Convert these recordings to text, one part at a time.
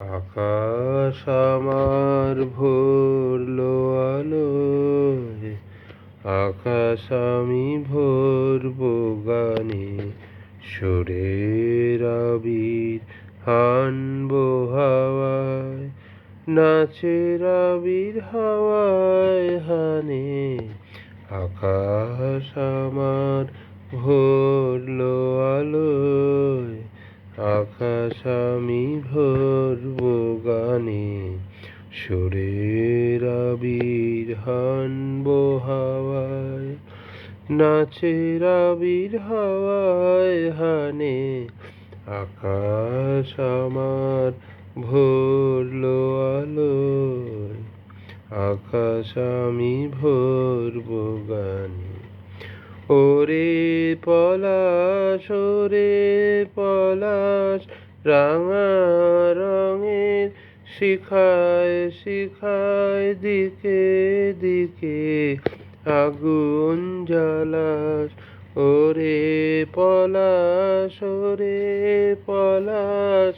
আকাশ আমার ভরলো আলোয়, আকাশ আমি ভরবো গানে, সুরের আবির হানবো হাওয়ায়, নাচের আবির হাওয়ায় হানে। আকাশ আমার ভরলো আলোয়, আকাশ আমি ভরবো গানে, সুরের আবির হানবো হাওয়ায়, নাচের আবির হাওয়ায় হানে। আকাশ আমার ভরলো আলোয়, আকাশ আমি ভরবো গানে। ওরে পলাশ, ওরে পলাশ, রাঙা রঙের শিখায় শিখায় দিকে দিকে আগুন জ্বালাস। ওরে পলাশ, ওরে পলাশ,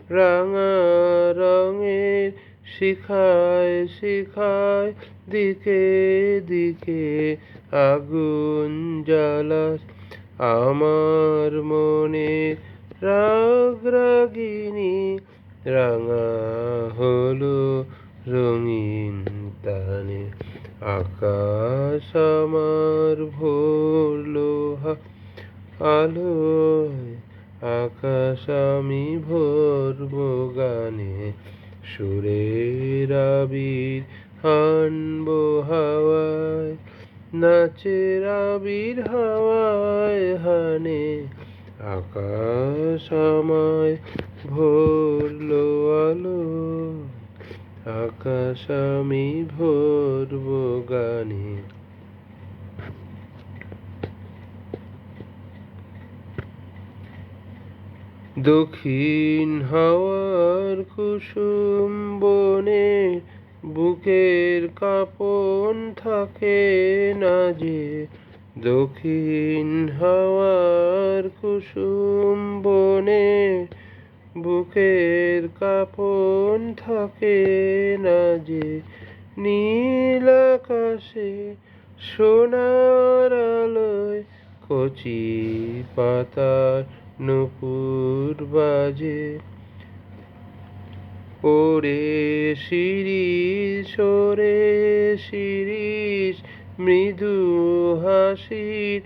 রাঙা রঙের শিখায় শিখায় দিকে দিকে আগুন জ্বালাস। আমার মনে রাগ রাগিনী রাঙা হলো রঙিন তানে। আকাশ আমার ভরলো আলোয়, আকাশ আমি ভরবো গানে, সুরের আবির হানবো হাওয়ায়, নাচের আবির হাওয়ায় হানে। আকাশ আমায় ভরলো আলোয়, আকাশ আমি ভরবো গানে। দক্ষিণ হাওয়ার কুসুম বনে বুকের কাঁপন থাকে না যে। দক্ষিণ হাওয়ার কুসুম বনে বুকের কাঁপন থাকে না যে। নীল আকাশে সোনার আলোয় কচি পাতার নূপুর বাজে। ওরে শিরিষ, ওরে শিরিষ, মৃদু হাসির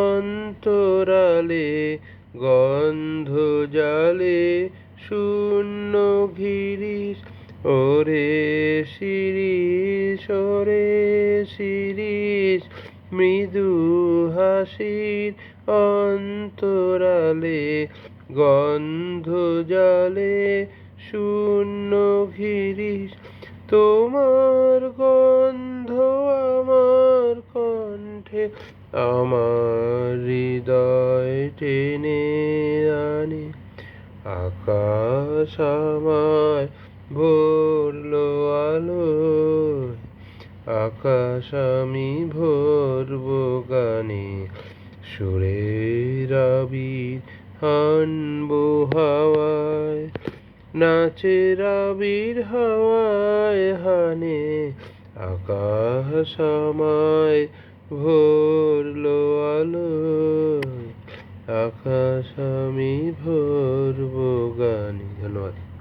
অন্তরালে গন্ধ জালে শূন্য ঘিরিস। ওরে শিরিষ, ওরে শিরিষ, মৃদু হাসির অন্তরালে গন্ধ জালে শূন্য ঘিরিস। তোমার গন্ধ আমার কণ্ঠে আমার হৃদয় টেনে আনে। আকাশ আমায় ভরলো আলোয়, আকাশ আমি ভরবো গানে, সুরের আবির হানবো হাওয়ায়, নাচের আবির হাওয়ায় হানে। আকাশ আমায় ভরলো আলোয়, আকাশ আমি ভরবো গানে। ধন্যবাদ।